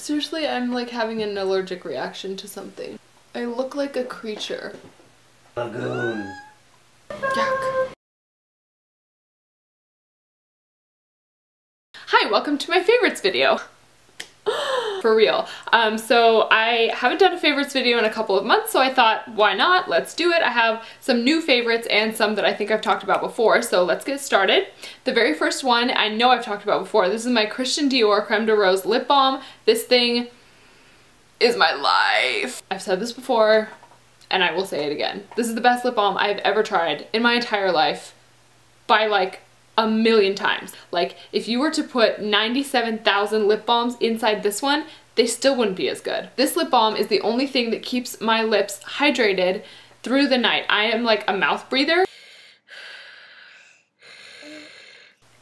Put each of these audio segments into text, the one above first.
Seriously, I'm like having an allergic reaction to something. I look like a creature. Lagoon. Yuck. Hi, welcome to my favorites video. For real. So I haven't done a favorites video in a couple of months, so I thought, why not? Let's do it. I have some new favorites and some that I think I've talked about before, so let's get started. The very first one I know I've talked about before. This is my Christian Dior Creme de Rose lip balm. This thing is my life. I've said this before, and I will say it again. This is the best lip balm I've ever tried in my entire life by like a million times. Like, if you were to put 97,000 lip balms inside this one, they still wouldn't be as good. This lip balm is the only thing that keeps my lips hydrated through the night. I am like a mouth breather,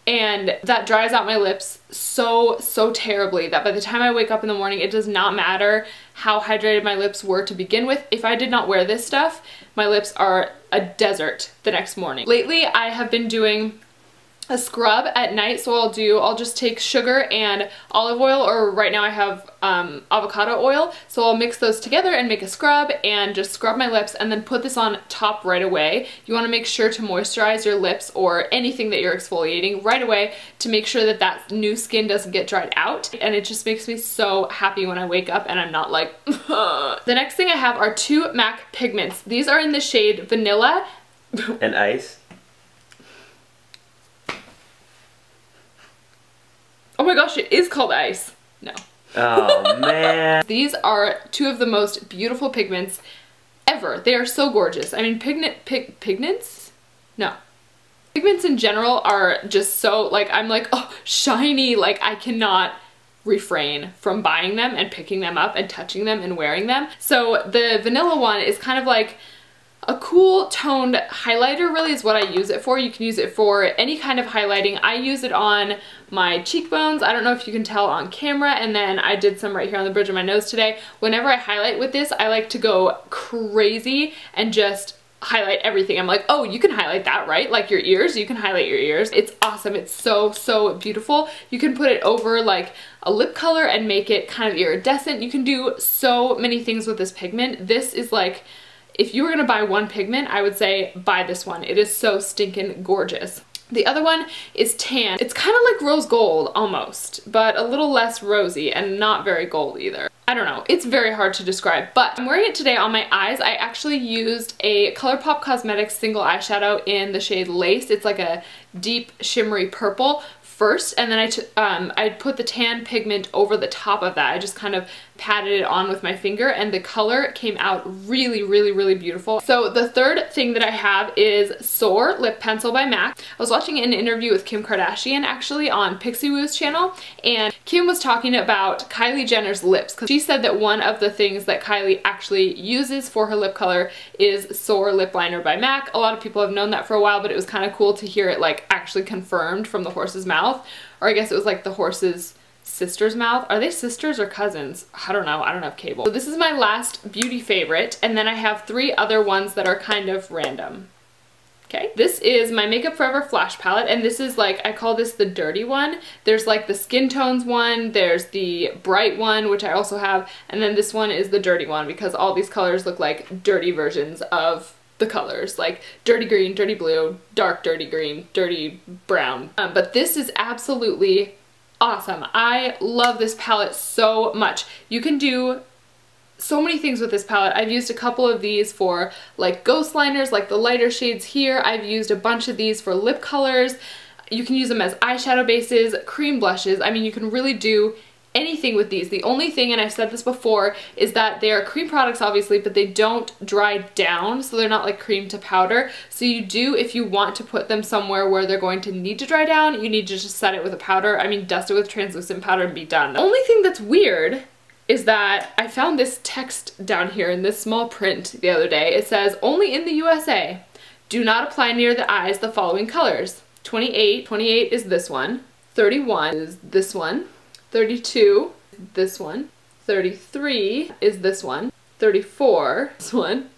and that dries out my lips so terribly that by the time I wake up in the morning, it does not matter how hydrated my lips were to begin with. If I did not wear this stuff, my lips are a desert the next morning. Lately, I have been doing a scrub at night, so I'll just take sugar and olive oil, or right now I have avocado oil, so I'll mix those together and make a scrub and just scrub my lips and then put this on top right away. You want to make sure to moisturize your lips or anything that you're exfoliating right away to make sure that that new skin doesn't get dried out, and it just makes me so happy when I wake up and I'm not like The next thing I have are two MAC pigments. These are in the shade Vanilla and Ice. Oh my gosh, it is called Ice. No. Oh man. These are two of the most beautiful pigments ever. They are so gorgeous. I mean, pigments? No. Pigments in general are just so, like, I'm like, oh, shiny. Like, I cannot refrain from buying them and picking them up and touching them and wearing them. So the vanilla one is kind of like a cool toned highlighter, really is what I use it for. You can use it for any kind of highlighting. I use it on my cheekbones. I don't know if you can tell on camera, and then I did some right here on the bridge of my nose today. Whenever I highlight with this, I like to go crazy and just highlight everything. I'm like, oh, you can highlight that, right? Like your ears, you can highlight your ears. It's awesome. It's so beautiful. You can put it over like a lip color and make it kind of iridescent. You can do so many things with this pigment. This is like, if you were gonna buy one pigment, I would say buy this one. It is so stinking gorgeous. The other one is tan. It's kind of like rose gold almost, but a little less rosy and not very gold either. I don't know, it's very hard to describe, but I'm wearing it today on my eyes. I actually used a ColourPop Cosmetics single eyeshadow in the shade Lace. It's like a deep shimmery purple first, and then I put the tan pigment over the top of that. I just kind of patted it on with my finger, and the color came out really beautiful. So the third thing that I have is Soar lip pencil by MAC. I was watching an interview with Kim Kardashian actually on Pixie Woo's channel, and Kim was talking about Kylie Jenner's lips, because she said that one of the things that Kylie actually uses for her lip color is Soar lip liner by MAC. A lot of people have known that for a while, but it was kind of cool to hear it like actually confirmed from the horse's mouth. Or I guess it was like the horse's sister's mouth. Are they sisters or cousins? I don't know. I don't have cable. So this is my last beauty favorite, and then I have three other ones that are kind of random. Okay, this is my Makeup Forever Flash Palette, and this is like, I call this the dirty one. There's like the skin tones one, there's the bright one, which I also have, and then this one is the dirty one, because all these colors look like dirty versions of the colors, like dirty green, dirty blue, dark dirty green, dirty brown. But this is absolutely awesome. I love this palette so much. You can do so many things with this palette. I've used a couple of these for like ghost liners, like the lighter shades here. I've used a bunch of these for lip colors. You can use them as eyeshadow bases, cream blushes. I mean, you can really do anything with these. The only thing, and I've said this before, is that they are cream products obviously, but they don't dry down, so they're not like cream to powder. So you do, if you want to put them somewhere where they're going to need to dry down, you need to just set it with a powder. I mean, dust it with translucent powder and be done. The only thing that's weird is that I found this text down here in this small print the other day. It says, only in the USA, do not apply near the eyes the following colors. 28 is this one, 31 is this one, 32, this one, 33 is this one, 34, this one,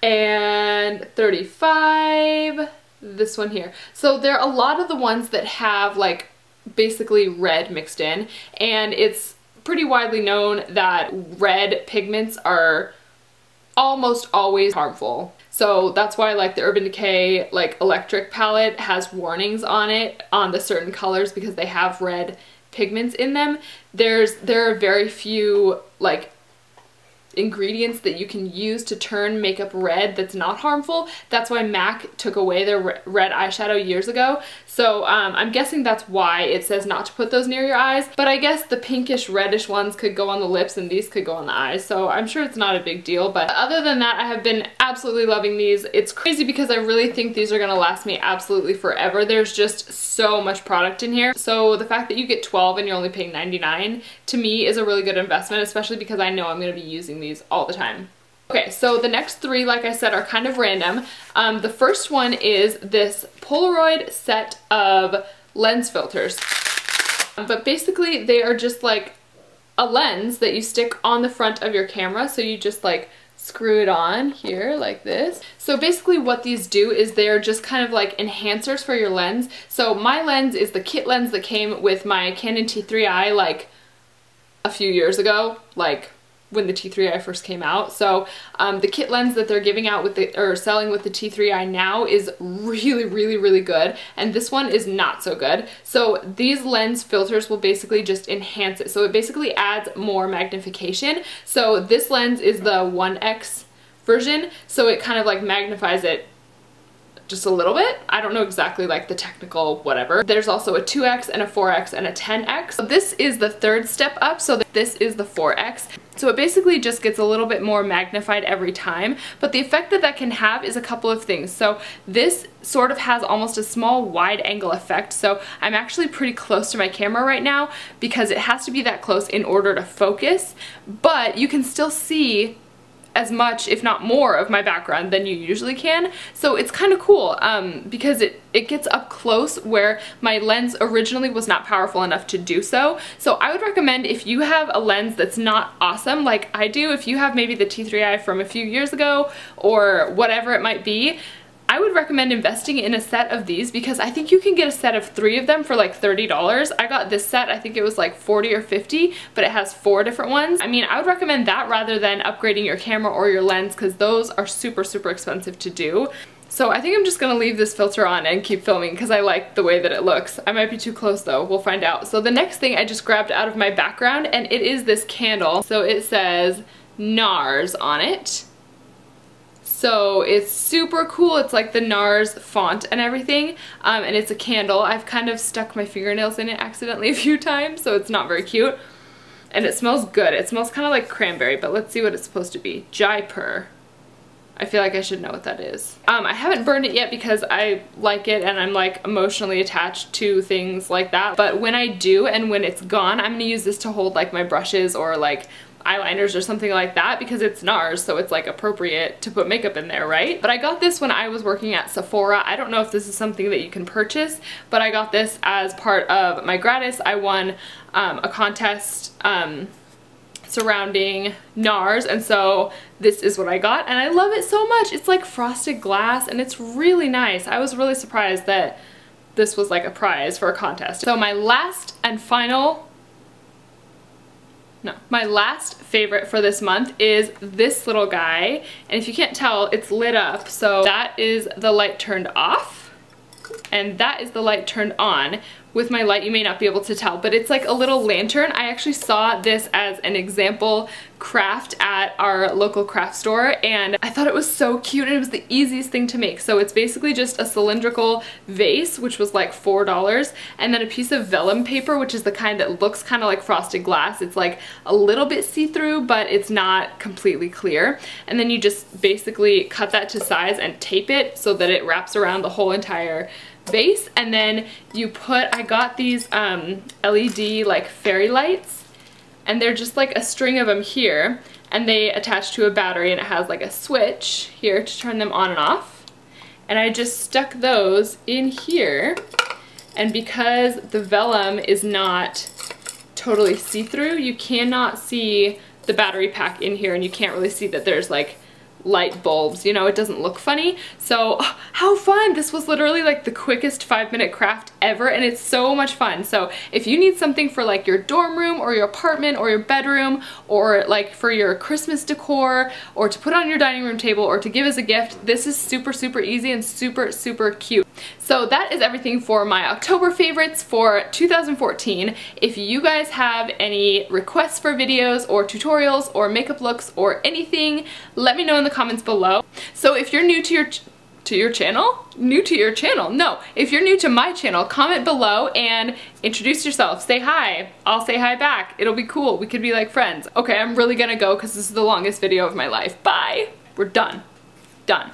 and 35, this one here. So there are a lot of the ones that have like basically red mixed in, and it's pretty widely known that red pigments are almost always harmful. So that's why like the Urban Decay like electric palette has warnings on it on the certain colors because they have red pigments in them. There are very few like ingredients that you can use to turn makeup red that's not harmful. That's why MAC took away their red eyeshadow years ago. So I'm guessing that's why it says not to put those near your eyes. But I guess the pinkish reddish ones could go on the lips and these could go on the eyes. So I'm sure it's not a big deal. But other than that, I have been absolutely loving these. It's crazy because I really think these are gonna last me absolutely forever. There's just so much product in here. So the fact that you get 12 and you're only paying $99 to me is a really good investment, especially because I know I'm gonna be using these all the time. Okay, so the next three, like I said, are kind of random. The first one is this Polaroid set of lens filters. But basically they are just like a lens that you stick on the front of your camera. So you just like screw it on here like this. So basically what these do is they're just kind of like enhancers for your lens. So my lens is the kit lens that came with my Canon T3i like a few years ago, like when the T3i first came out. So the kit lens that they're giving out with the, or selling with the T3i now is really good, and this one is not so good. So these lens filters will basically just enhance it. So it basically adds more magnification. So this lens is the 1x version, so it kind of like magnifies it just a little bit. I don't know exactly like the technical whatever. There's also a 2x and a 4x and a 10x. So this is the third step up, so this is the 4x. So it basically just gets a little bit more magnified every time, but the effect that that can have is a couple of things. So this sort of has almost a small wide angle effect. So I'm actually pretty close to my camera right now because it has to be that close in order to focus, but you can still see as much, if not more, of my background than you usually can. So it's kind of cool because it gets up close where my lens originally was not powerful enough to do so. So I would recommend if you have a lens that's not awesome like I do, if you have maybe the T3i from a few years ago or whatever it might be, I would recommend investing in a set of these because I think you can get a set of 3 of them for like $30. I got this set, I think it was like 40 or 50, but it has 4 different ones. I mean, I would recommend that rather than upgrading your camera or your lens because those are super expensive to do. So I think I'm just gonna leave this filter on and keep filming because I like the way that it looks. I might be too close though, we'll find out. So the next thing I just grabbed out of my background, and it is this candle. So it says Nars on it. So it's super cool. It's like the Nars font and everything, and it's a candle. I've kind of stuck my fingernails in it accidentally a few times, so it's not very cute. And it smells good. It smells kind of like cranberry, but let's see what it's supposed to be. Jaipur. I feel like I should know what that is. I haven't burned it yet because I like it and I'm like emotionally attached to things like that. But when I do and when it's gone, I'm gonna use this to hold like my brushes or like eyeliners or something like that because it's Nars, so it's like appropriate to put makeup in there, right? But I got this when I was working at Sephora. I don't know if this is something that you can purchase, but I got this as part of my gratis. I won a contest surrounding Nars, and so this is what I got, and I love it so much. It's like frosted glass and it's really nice. I was really surprised that this was like a prize for a contest. So my last favorite for this month is this little guy, and if you can't tell, it's lit up. So that is the light turned off and that is the light turned on. With my light you may not be able to tell, but it's like a little lantern. I actually saw this as an example craft at our local craft store and I thought it was so cute and it was the easiest thing to make. So it's basically just a cylindrical vase, which was like $4, and then a piece of vellum paper, which is the kind that looks kind of like frosted glass. It's like a little bit see-through, but it's not completely clear. And then you just basically cut that to size and tape it so that it wraps around the whole entire vase. And then you put, I got these LED like fairy lights, and they're just like a string of them here, and they attach to a battery, and it has like a switch here to turn them on and off. And I just stuck those in here, and because the vellum is not totally see-through, you cannot see the battery pack in here, and you can't really see that there's like light bulbs, you know, it doesn't look funny. So how fun. This was literally like the quickest 5-minute craft ever, and it's so much fun. So if you need something for like your dorm room or your apartment or your bedroom, or like for your Christmas decor, or to put on your dining room table, or to give as a gift, this is super, super easy and super, super cute. So that is everything for my October favorites for 2014. If you guys have any requests for videos or tutorials or makeup looks or anything, let me know in the comments below. So if you're new to your channel? New to your channel? No. If you're new to my channel, comment below and introduce yourself. Say hi. I'll say hi back. It'll be cool. We could be like friends. Okay, I'm really gonna go because this is the longest video of my life. Bye. We're done. Done.